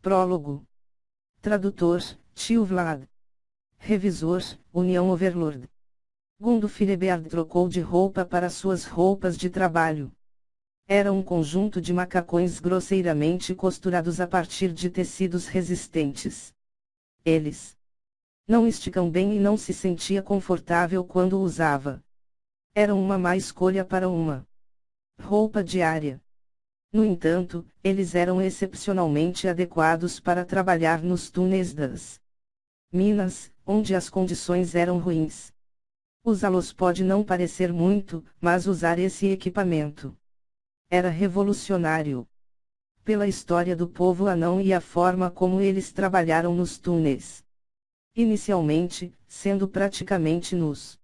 Prólogo. Tradutor, Tio Vlad. Revisor, União Overlord. Gundo Firebird trocou de roupa para suas roupas de trabalho. Era um conjunto de macacões grosseiramente costurados a partir de tecidos resistentes. Eles não esticam bem e não se sentia confortável quando usava. Eram uma má escolha para uma roupa diária. No entanto, eles eram excepcionalmente adequados para trabalhar nos túneis das minas, onde as condições eram ruins. Usá-los pode não parecer muito, mas usar esse equipamento era revolucionário. Pela história do povo anão e a forma como eles trabalharam nos túneis. Inicialmente, sendo praticamente nus.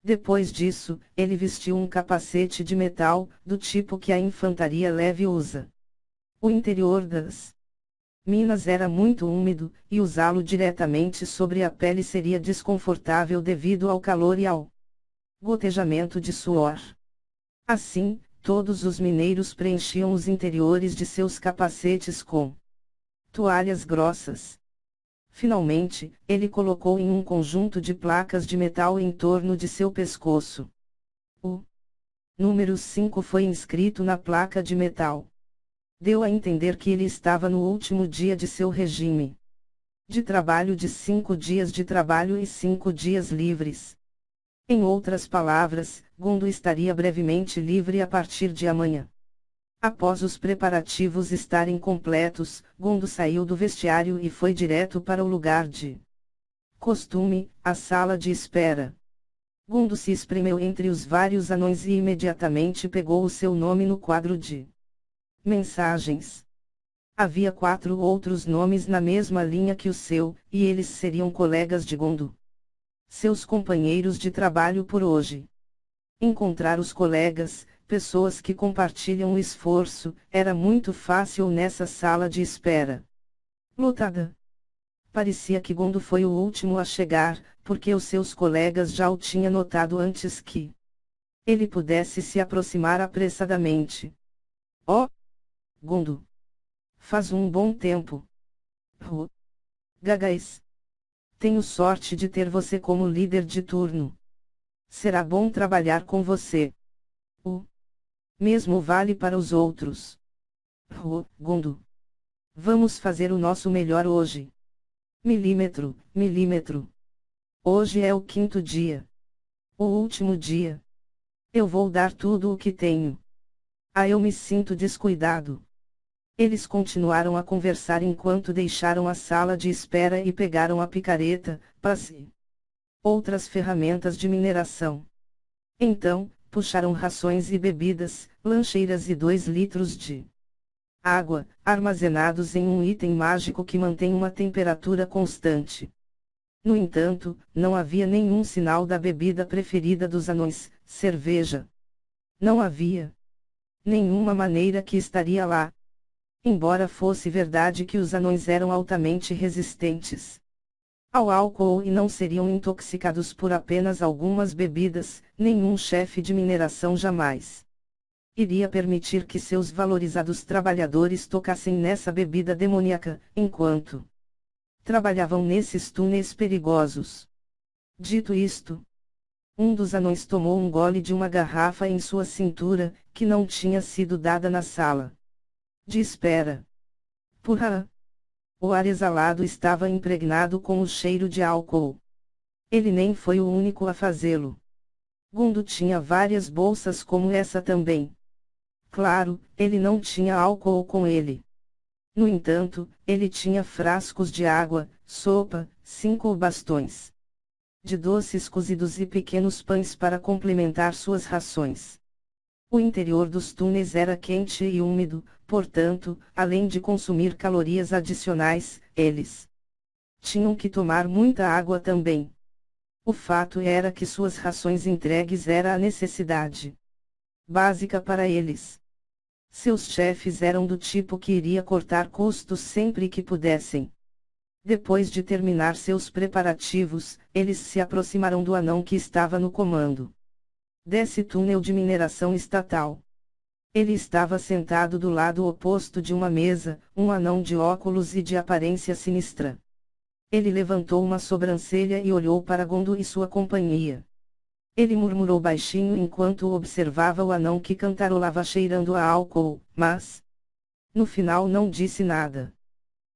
Depois disso, ele vestiu um capacete de metal, do tipo que a infantaria leve usa. O interior das minas era muito úmido, e usá-lo diretamente sobre a pele seria desconfortável devido ao calor e ao gotejamento de suor. Assim, todos os mineiros preenchiam os interiores de seus capacetes com toalhas grossas. Finalmente, ele colocou em um conjunto de placas de metal em torno de seu pescoço. O número 5 foi inscrito na placa de metal. Deu a entender que ele estava no último dia de seu regime de trabalho de 5 dias de trabalho e 5 dias livres. Em outras palavras, Gundo estaria brevemente livre a partir de amanhã. Após os preparativos estarem completos, Gundo saiu do vestiário e foi direto para o lugar de costume, a sala de espera. Gundo se espremeu entre os vários anões e imediatamente pegou o seu nome no quadro de mensagens. Havia 4 outros nomes na mesma linha que o seu, e eles seriam colegas de Gundo. Seus companheiros de trabalho por hoje. Encontrar os colegas, pessoas que compartilham o esforço, era muito fácil nessa sala de espera. Lotada. Parecia que Gundo foi o último a chegar, porque os seus colegas já o tinham notado antes que ele pudesse se aproximar apressadamente. Oh! Gundo! Faz um bom tempo. Gagais. Tenho sorte de ter você como líder de turno. Será bom trabalhar com você. O mesmo vale para os outros. Gundo. Vamos fazer o nosso melhor hoje. Milímetro, milímetro. Hoje é o 5º dia. O último dia. Eu vou dar tudo o que tenho. Eu me sinto descuidado. Eles continuaram a conversar enquanto deixaram a sala de espera e pegaram a picareta, passe. Outras ferramentas de mineração. Então, puxaram rações e bebidas, lancheiras e 2 litros de água, armazenados em um item mágico que mantém uma temperatura constante. No entanto, não havia nenhum sinal da bebida preferida dos anões, cerveja. Não havia nenhuma maneira que estaria lá. Embora fosse verdade que os anões eram altamente resistentes ao álcool e não seriam intoxicados por apenas algumas bebidas, nenhum chefe de mineração jamais iria permitir que seus valorizados trabalhadores tocassem nessa bebida demoníaca, enquanto trabalhavam nesses túneis perigosos. Dito isto, um dos anões tomou um gole de uma garrafa em sua cintura, que não tinha sido dada na sala de espera. Purra! O ar exalado estava impregnado com o cheiro de álcool. Ele nem foi o único a fazê-lo. Gundo tinha várias bolsas como essa também. Claro, ele não tinha álcool com ele. No entanto, ele tinha frascos de água, sopa, 5 bastões de doces cozidos e pequenos pães para complementar suas rações. O interior dos túneis era quente e úmido, portanto, além de consumir calorias adicionais, eles tinham que tomar muita água também. O fato era que suas rações entregues era a necessidade básica para eles. Seus chefes eram do tipo que iria cortar custos sempre que pudessem. Depois de terminar seus preparativos, eles se aproximaram do anão que estava no comando desse túnel de mineração estatal. Ele estava sentado do lado oposto de uma mesa, um anão de óculos e de aparência sinistra. Ele levantou uma sobrancelha e olhou para Gondo e sua companhia. Ele murmurou baixinho enquanto observava o anão que cantarolava cheirando a álcool, mas, no final não disse nada.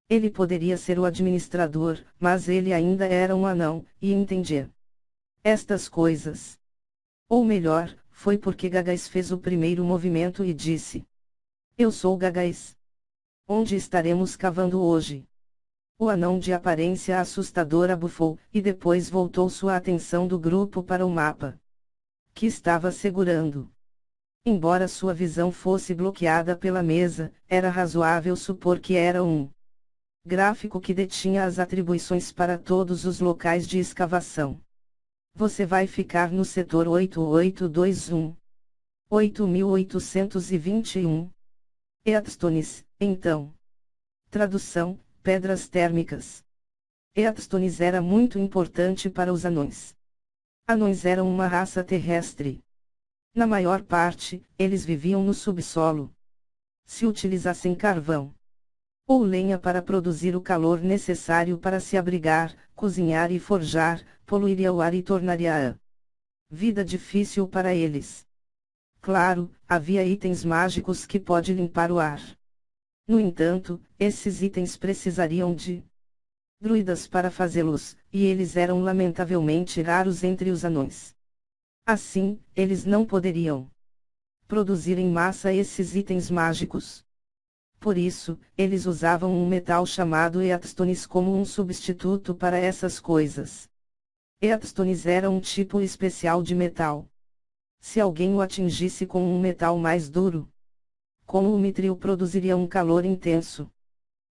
Ele poderia ser o administrador, mas ele ainda era um anão, e entendia estas coisas. Ou melhor, foi porque Gagais fez o primeiro movimento e disse: Eu sou Gagais. Onde estaremos cavando hoje? O anão de aparência assustadora bufou, e depois voltou sua atenção do grupo para o mapa que estava segurando. Embora sua visão fosse bloqueada pela mesa, era razoável supor que era um gráfico que detinha as atribuições para todos os locais de escavação. Você vai ficar no setor 8821. 8821. Eatstones, então. Tradução: pedras térmicas. Eatstones era muito importante para os anões. Anões eram uma raça terrestre. Na maior parte, eles viviam no subsolo. Se utilizassem carvão ou lenha para produzir o calor necessário para se abrigar, cozinhar e forjar, poluiria o ar e tornaria a vida difícil para eles. Claro, havia itens mágicos que pode limpar o ar. No entanto, esses itens precisariam de druidas para fazê-los, e eles eram lamentavelmente raros entre os anões. Assim, eles não poderiam produzir em massa esses itens mágicos. Por isso, eles usavam um metal chamado Eatstones como um substituto para essas coisas. Eatstones era um tipo especial de metal. Se alguém o atingisse com um metal mais duro, como o mitril, produziria um calor intenso.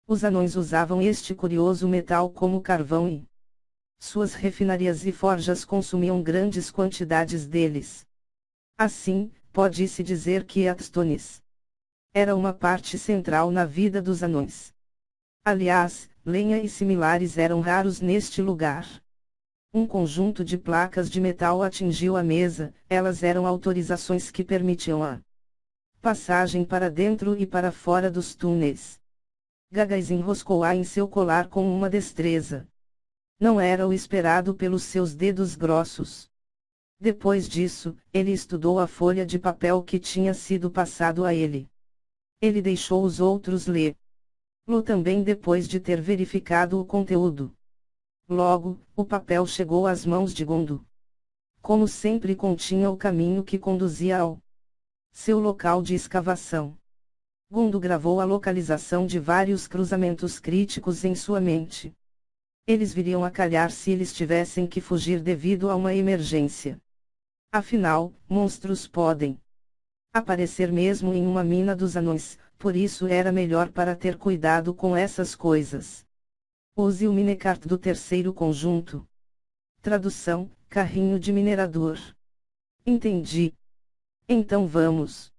Os anões usavam este curioso metal como carvão e suas refinarias e forjas consumiam grandes quantidades deles. Assim, pode-se dizer que Eatstones era uma parte central na vida dos anões. Aliás, lenha e similares eram raros neste lugar. Um conjunto de placas de metal atingiu a mesa, elas eram autorizações que permitiam a passagem para dentro e para fora dos túneis. Gagais enroscou-a em seu colar com uma destreza. Não era o esperado pelos seus dedos grossos. Depois disso, ele estudou a folha de papel que tinha sido passado a ele. Ele deixou os outros lê-lo também depois de ter verificado o conteúdo. Logo, o papel chegou às mãos de Gondo. Como sempre, continha o caminho que conduzia ao seu local de escavação. Gondo gravou a localização de vários cruzamentos críticos em sua mente. Eles viriam a calhar se eles tivessem que fugir devido a uma emergência. Afinal, monstros podem aparecer mesmo em uma mina dos anões, por isso era melhor para ter cuidado com essas coisas. Use o minecart do terceiro conjunto. Tradução: carrinho de minerador. Entendi. Então vamos.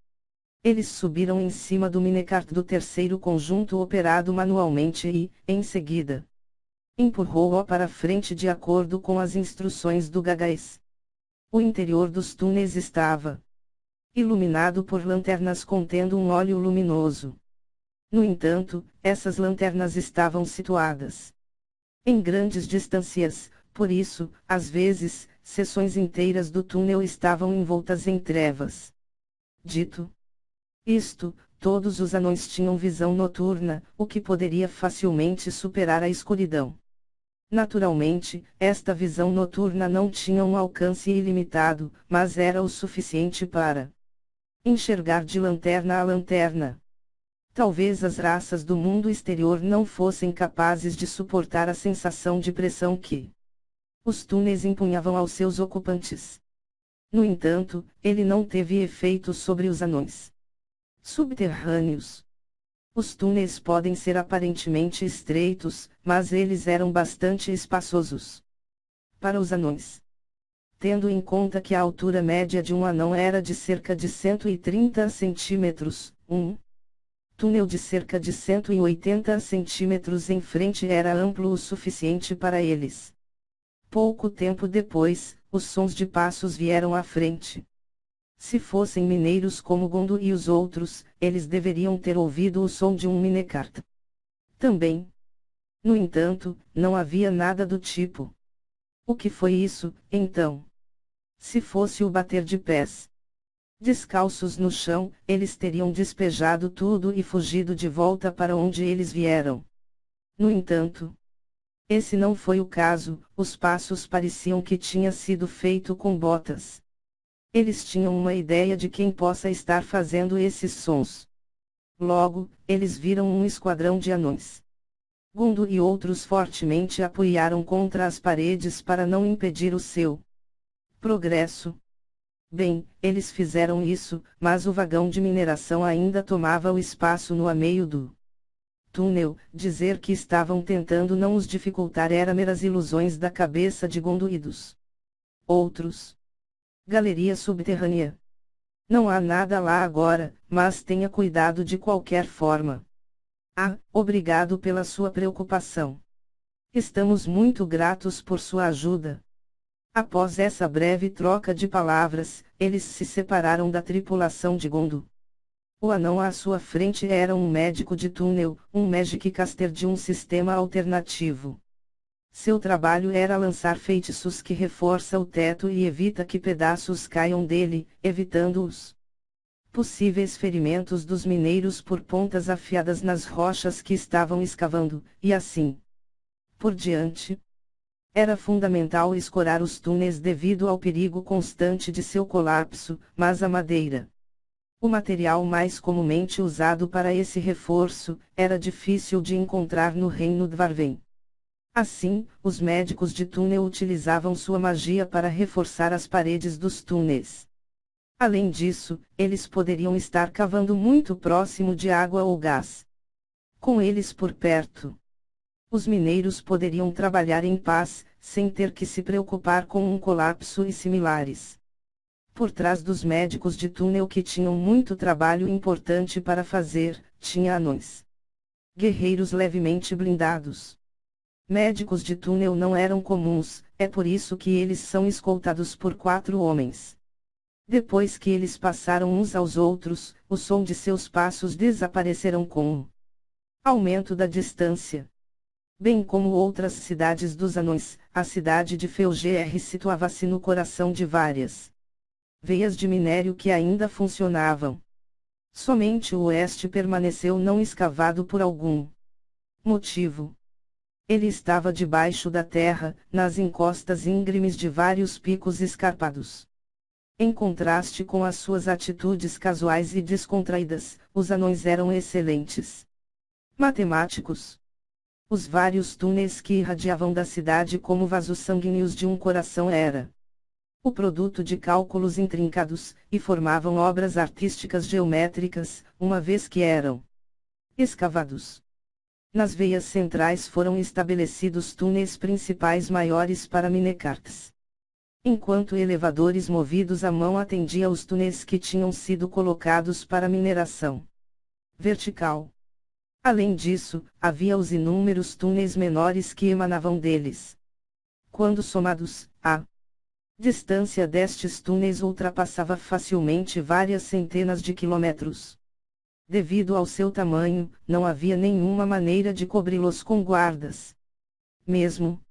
Eles subiram em cima do minecart do terceiro conjunto operado manualmente e, em seguida, empurrou-o para frente de acordo com as instruções do Gagais. O interior dos túneis estava iluminado por lanternas contendo um óleo luminoso. No entanto, essas lanternas estavam situadas em grandes distâncias, por isso, às vezes, seções inteiras do túnel estavam envoltas em trevas. Dito isto, todos os anões tinham visão noturna, o que poderia facilmente superar a escuridão. Naturalmente, esta visão noturna não tinha um alcance ilimitado, mas era o suficiente para enxergar de lanterna a lanterna. Talvez as raças do mundo exterior não fossem capazes de suportar a sensação de pressão que os túneis impunhavam aos seus ocupantes. No entanto, ele não teve efeito sobre os anões subterrâneos. Os túneis podem ser aparentemente estreitos, mas eles eram bastante espaçosos para os anões. Tendo em conta que a altura média de um anão era de cerca de 130 centímetros, um túnel de cerca de 180 centímetros em frente era amplo o suficiente para eles. Pouco tempo depois, os sons de passos vieram à frente. Se fossem mineiros como Gondo e os outros, eles deveriam ter ouvido o som de um minecart. Também. No entanto, não havia nada do tipo. O que foi isso, então? Se fosse o bater de pés descalços no chão, eles teriam despejado tudo e fugido de volta para onde eles vieram. No entanto, esse não foi o caso, os passos pareciam que tinha sido feito com botas. Eles tinham uma ideia de quem possa estar fazendo esses sons. Logo, eles viram um esquadrão de anões. Gundo e outros fortemente apoiaram contra as paredes para não impedir o seu progresso. Bem, eles fizeram isso, mas o vagão de mineração ainda tomava o espaço no meio do túnel. Dizer que estavam tentando não os dificultar era meras ilusões da cabeça de Gondo e dos outros. Galeria subterrânea. Não há nada lá agora, mas tenha cuidado de qualquer forma. Ah, obrigado pela sua preocupação. Estamos muito gratos por sua ajuda. Após essa breve troca de palavras, eles se separaram da tripulação de Gondo. O anão à sua frente era um médico de túnel, um Magic Caster de um sistema alternativo. Seu trabalho era lançar feitiços que reforça o teto e evita que pedaços caiam dele, evitando os possíveis ferimentos dos mineiros por pontas afiadas nas rochas que estavam escavando, e assim por diante. Era fundamental escorar os túneis devido ao perigo constante de seu colapso, mas a madeira, o material mais comumente usado para esse reforço, era difícil de encontrar no reino Dvarven. Assim, os médicos de túnel utilizavam sua magia para reforçar as paredes dos túneis. Além disso, eles poderiam estar cavando muito próximo de água ou gás. Com eles por perto, os mineiros poderiam trabalhar em paz, sem ter que se preocupar com um colapso e similares. Por trás dos médicos de túnel que tinham muito trabalho importante para fazer, tinha anões. Guerreiros levemente blindados. Médicos de túnel não eram comuns, é por isso que eles são escoltados por 4 homens. Depois que eles passaram uns aos outros, o som de seus passos desapareceram com o aumento da distância. Bem como outras cidades dos anões, a cidade de Felgr situava-se no coração de várias veias de minério que ainda funcionavam. Somente o oeste permaneceu não escavado por algum motivo. Ele estava debaixo da terra, nas encostas íngremes de vários picos escarpados. Em contraste com as suas atitudes casuais e descontraídas, os anões eram excelentes matemáticos. Os vários túneis que irradiavam da cidade como vasos sanguíneos de um coração era o produto de cálculos intrincados, e formavam obras artísticas geométricas, uma vez que eram escavados. Nas veias centrais foram estabelecidos túneis principais maiores para minecarts. Enquanto elevadores movidos à mão atendiam os túneis que tinham sido colocados para mineração vertical. Além disso, havia os inúmeros túneis menores que emanavam deles. Quando somados, a distância destes túneis ultrapassava facilmente várias centenas de quilômetros. Devido ao seu tamanho, não havia nenhuma maneira de cobri-los com guardas. Mesmo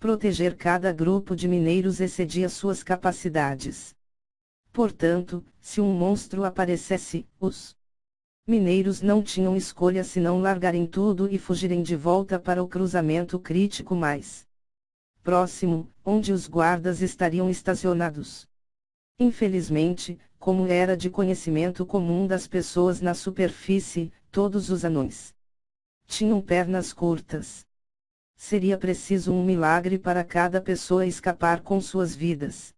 proteger cada grupo de mineiros excedia suas capacidades. Portanto, se um monstro aparecesse, os mineiros não tinham escolha senão largarem tudo e fugirem de volta para o cruzamento crítico mais próximo, onde os guardas estariam estacionados. Infelizmente, como era de conhecimento comum das pessoas na superfície, todos os anões tinham pernas curtas. Seria preciso um milagre para cada pessoa escapar com suas vidas.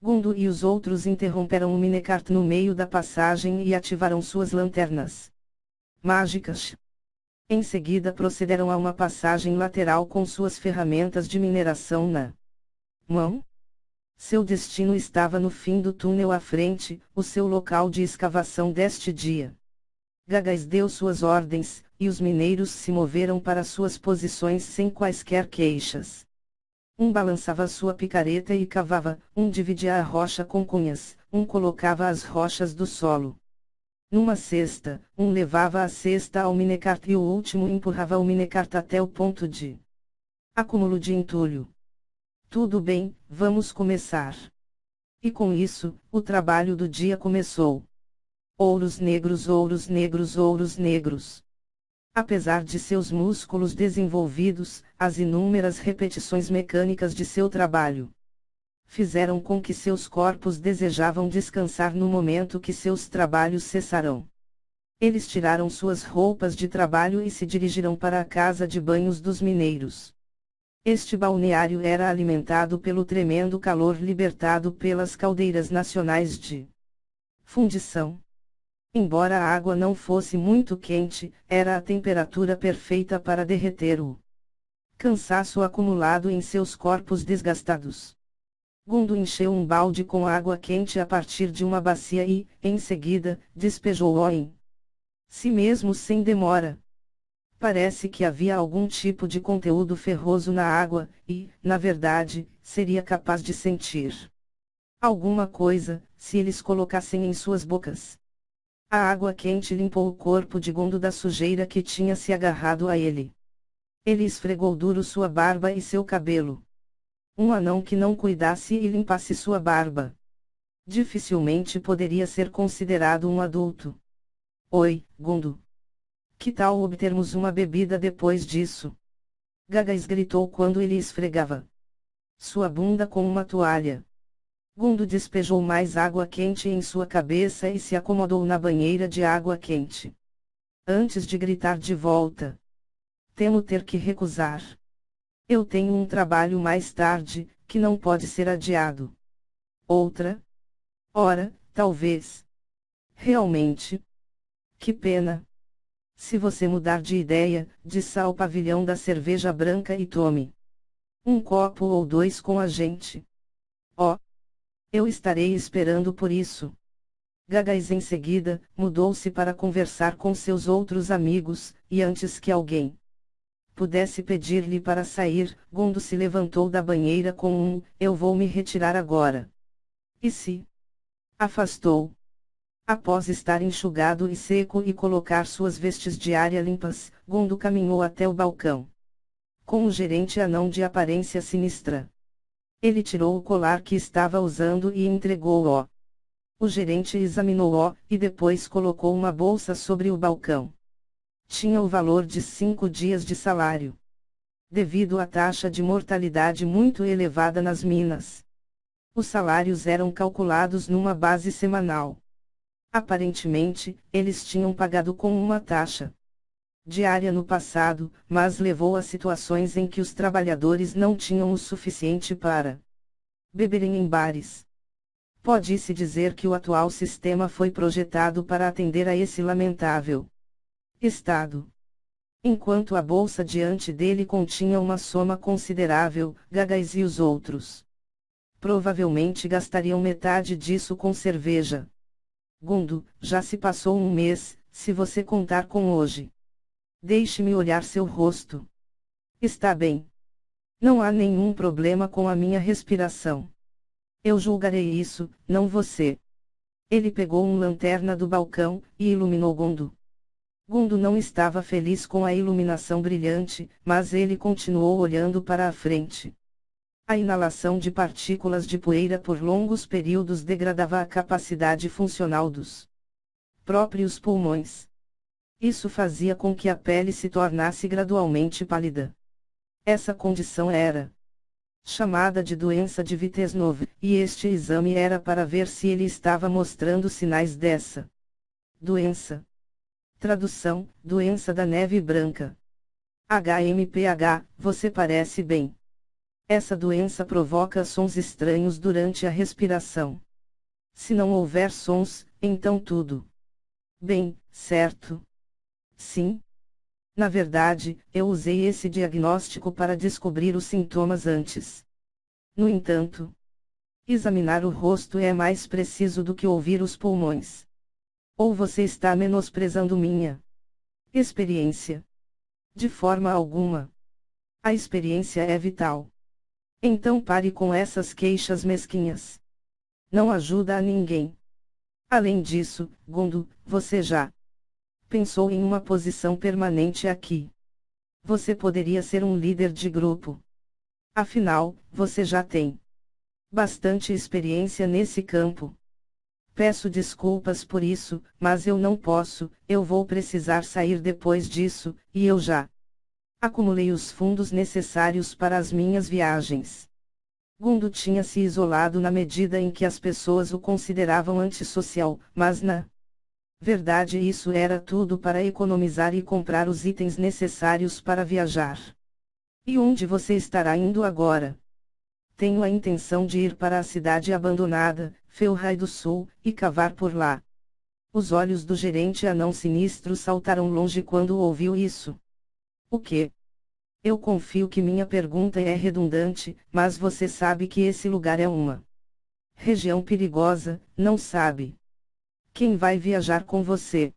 Gundo e os outros interromperam o minecart no meio da passagem e ativaram suas lanternas mágicas. Em seguida procederam a uma passagem lateral com suas ferramentas de mineração na mão. Seu destino estava no fim do túnel à frente, o seu local de escavação deste dia. Gagais deu suas ordens, e os mineiros se moveram para suas posições sem quaisquer queixas. Um balançava sua picareta e cavava, um dividia a rocha com cunhas, um colocava as rochas do solo numa cesta, um levava a cesta ao minecart e o último empurrava o minecart até o ponto de acúmulo de entulho. Tudo bem, vamos começar. E com isso, o trabalho do dia começou. Ouros negros, ouros negros, ouros negros. Apesar de seus músculos desenvolvidos, as inúmeras repetições mecânicas de seu trabalho fizeram com que seus corpos desejavam descansar no momento que seus trabalhos cessarão. Eles tiraram suas roupas de trabalho e se dirigiram para a casa de banhos dos mineiros. Este balneário era alimentado pelo tremendo calor libertado pelas caldeiras nacionais de fundição. Embora a água não fosse muito quente, era a temperatura perfeita para derreter o cansaço acumulado em seus corpos desgastados. Gundo encheu um balde com água quente a partir de uma bacia e, em seguida, despejou-o em si mesmo sem demora. Parece que havia algum tipo de conteúdo ferroso na água, e, na verdade, seria capaz de sentir alguma coisa, se eles colocassem em suas bocas. A água quente limpou o corpo de Gundo da sujeira que tinha se agarrado a ele. Ele esfregou duro sua barba e seu cabelo. Um anão que não cuidasse e limpasse sua barba dificilmente poderia ser considerado um adulto. Oi, Gundo. Que tal obtermos uma bebida depois disso? Gagais gritou quando ele esfregava sua bunda com uma toalha. Gundo despejou mais água quente em sua cabeça e se acomodou na banheira de água quente. Antes de gritar de volta. Temo ter que recusar. Eu tenho um trabalho mais tarde, que não pode ser adiado. Outra? Ora, talvez. Realmente. Que pena. Se você mudar de ideia, desça ao pavilhão da cerveja branca e tome um copo ou dois com a gente. Oh! Eu estarei esperando por isso. Gagais em seguida, mudou-se para conversar com seus outros amigos, e antes que alguém pudesse pedir-lhe para sair, Gundo se levantou da banheira com um, eu vou me retirar agora. E se afastou. Após estar enxugado e seco e colocar suas vestes de área limpas, Gundo caminhou até o balcão. Com o gerente anão de aparência sinistra. Ele tirou o colar que estava usando e entregou-o. O gerente examinou-o, e depois colocou uma bolsa sobre o balcão. Tinha o valor de 5 dias de salário. Devido à taxa de mortalidade muito elevada nas minas, os salários eram calculados numa base semanal. Aparentemente, eles tinham pagado com uma taxa diária no passado, mas levou a situações em que os trabalhadores não tinham o suficiente para beberem em bares. Pode-se dizer que o atual sistema foi projetado para atender a esse lamentável estado. Enquanto a bolsa diante dele continha uma soma considerável, Gagais e os outros provavelmente gastariam metade disso com cerveja. Gundo, já se passou um mês, se você contar com hoje. Deixe-me olhar seu rosto. Está bem. Não há nenhum problema com a minha respiração. Eu julgarei isso, não você. Ele pegou uma lanterna do balcão, e iluminou Gundo. Gundo não estava feliz com a iluminação brilhante, mas ele continuou olhando para a frente. A inalação de partículas de poeira por longos períodos degradava a capacidade funcional dos próprios pulmões. Isso fazia com que a pele se tornasse gradualmente pálida. Essa condição era chamada de doença de Vitesnov, e este exame era para ver se ele estava mostrando sinais dessa doença. Tradução: doença da neve branca. HMPH, você parece bem. Essa doença provoca sons estranhos durante a respiração. Se não houver sons, então tudo bem, certo? Sim. Na verdade, eu usei esse diagnóstico para descobrir os sintomas antes. No entanto, examinar o rosto é mais preciso do que ouvir os pulmões. Ou você está menosprezando minha experiência? De forma alguma. A experiência é vital. Então pare com essas queixas mesquinhas. Não ajuda a ninguém. Além disso, Gondo, você já pensou em uma posição permanente aqui. Você poderia ser um líder de grupo. Afinal, você já tem bastante experiência nesse campo. Peço desculpas por isso, mas eu não posso, eu vou precisar sair depois disso, e eu já acumulei os fundos necessários para as minhas viagens. Gundo tinha se isolado na medida em que as pessoas o consideravam antissocial, mas na verdade isso era tudo para economizar e comprar os itens necessários para viajar. E onde você estará indo agora? Tenho a intenção de ir para a cidade abandonada, Felrai do Sul, e cavar por lá. Os olhos do gerente anão sinistro saltaram longe quando ouviu isso. O quê? Eu confio que minha pergunta é redundante, mas você sabe que esse lugar é uma região perigosa, não sabe? Quem vai viajar com você?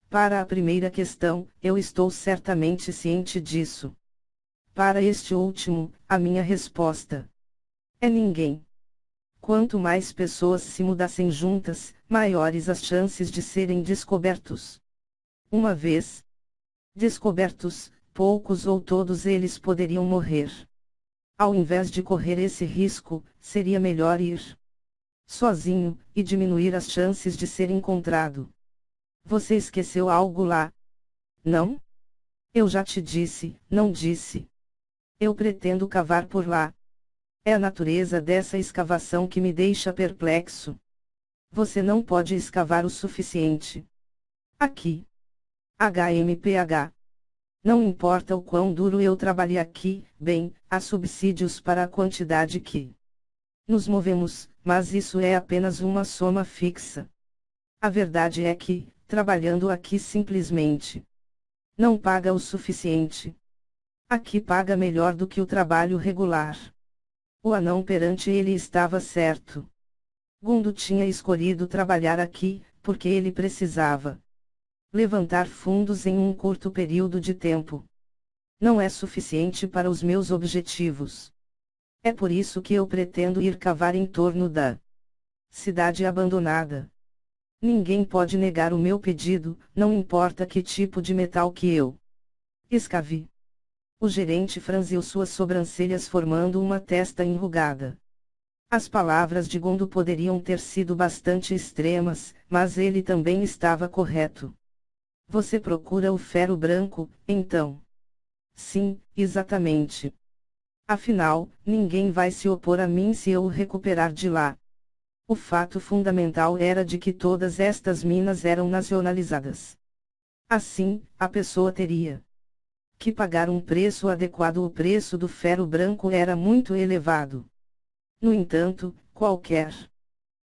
Para a primeira questão, eu estou certamente ciente disso. Para este último, a minha resposta é ninguém. Quanto mais pessoas se mudassem juntas, maiores as chances de serem descobertos. Uma vez descobertos, poucos ou todos eles poderiam morrer. Ao invés de correr esse risco, seria melhor ir sozinho, e diminuir as chances de ser encontrado. Você esqueceu algo lá? Não? Eu já te disse, não disse. Eu pretendo cavar por lá. É a natureza dessa escavação que me deixa perplexo. Você não pode escavar o suficiente. Aqui. HMPH. Não importa o quão duro eu trabalhe aqui, bem, há subsídios para a quantidade que nos movemos, mas isso é apenas uma soma fixa. A verdade é que, trabalhando aqui simplesmente não paga o suficiente. Aqui paga melhor do que o trabalho regular. O anão perante ele estava certo. Gundo tinha escolhido trabalhar aqui, porque ele precisava levantar fundos em um curto período de tempo. Não é suficiente para os meus objetivos. É por isso que eu pretendo ir cavar em torno da cidade abandonada. Ninguém pode negar o meu pedido, não importa que tipo de metal que eu escave. O gerente franziu suas sobrancelhas formando uma testa enrugada. As palavras de Gondo poderiam ter sido bastante extremas, mas ele também estava correto. Você procura o ferro branco, então? Sim, exatamente. Afinal, ninguém vai se opor a mim se eu o recuperar de lá. O fato fundamental era de que todas estas minas eram nacionalizadas. Assim, a pessoa teria que pagar um preço adequado. O preço do ferro branco era muito elevado. No entanto, qualquer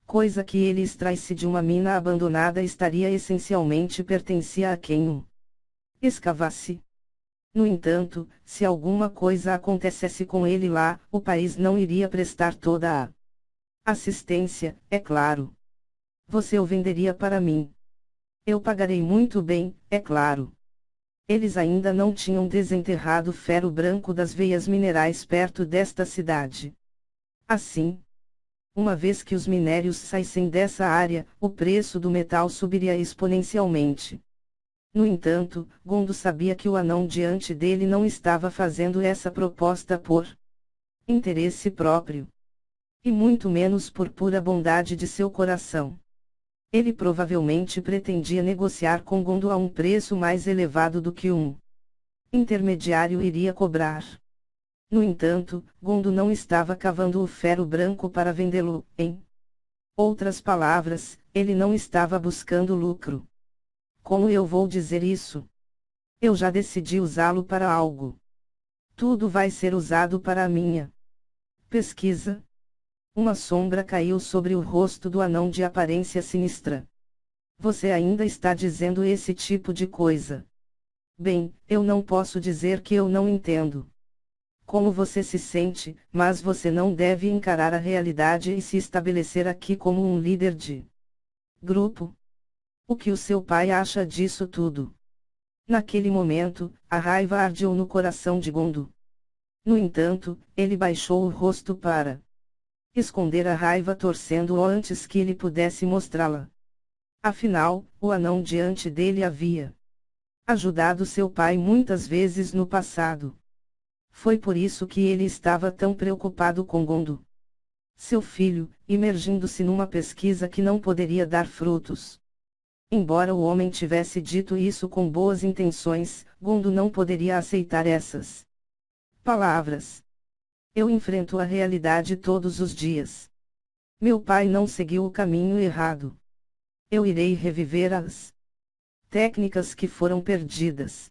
coisa que ele extraísse de uma mina abandonada estaria essencialmente pertencia a quem o escavasse. No entanto, se alguma coisa acontecesse com ele lá, o país não iria prestar toda a assistência, é claro. Você o venderia para mim. Eu pagarei muito bem, é claro. Eles ainda não tinham desenterrado ferro branco das veias minerais perto desta cidade. Assim, uma vez que os minérios saíssem dessa área, o preço do metal subiria exponencialmente. No entanto, Gondo sabia que o anão diante dele não estava fazendo essa proposta por interesse próprio, e muito menos por pura bondade de seu coração. Ele provavelmente pretendia negociar com Gondo a um preço mais elevado do que um intermediário iria cobrar. No entanto, Gondo não estava cavando o ferro branco para vendê-lo, em outras palavras, ele não estava buscando lucro. Como eu vou dizer isso? Eu já decidi usá-lo para algo. Tudo vai ser usado para a minha pesquisa. Uma sombra caiu sobre o rosto do anão de aparência sinistra. Você ainda está dizendo esse tipo de coisa? Bem, eu não posso dizer que eu não entendo como você se sente, mas você não deve encarar a realidade e se estabelecer aqui como um líder de grupo. O que o seu pai acha disso tudo? Naquele momento, a raiva ardeu no coração de Gondo. No entanto, ele baixou o rosto para esconder a raiva torcendo-o antes que ele pudesse mostrá-la. Afinal, o anão diante dele havia ajudado seu pai muitas vezes no passado. Foi por isso que ele estava tão preocupado com Gondo, seu filho, imergindo-se numa pesquisa que não poderia dar frutos. Embora o homem tivesse dito isso com boas intenções, Gondo não poderia aceitar essas palavras. Eu enfrento a realidade todos os dias. Meu pai não seguiu o caminho errado. Eu irei reviver as técnicas que foram perdidas.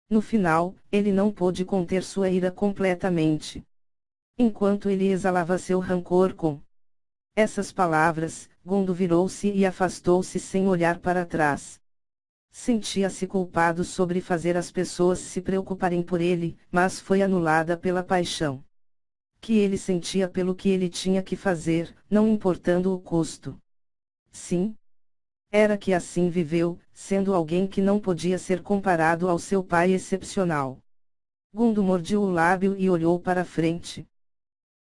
No final, ele não pôde conter sua ira completamente. Enquanto ele exalava seu rancor com essas palavras, Gondo virou-se e afastou-se sem olhar para trás. Sentia-se culpado sobre fazer as pessoas se preocuparem por ele, mas foi anulada pela paixão que ele sentia pelo que ele tinha que fazer, não importando o custo. Sim. Era que assim viveu, sendo alguém que não podia ser comparado ao seu pai excepcional. Gondo mordiu o lábio e olhou para frente.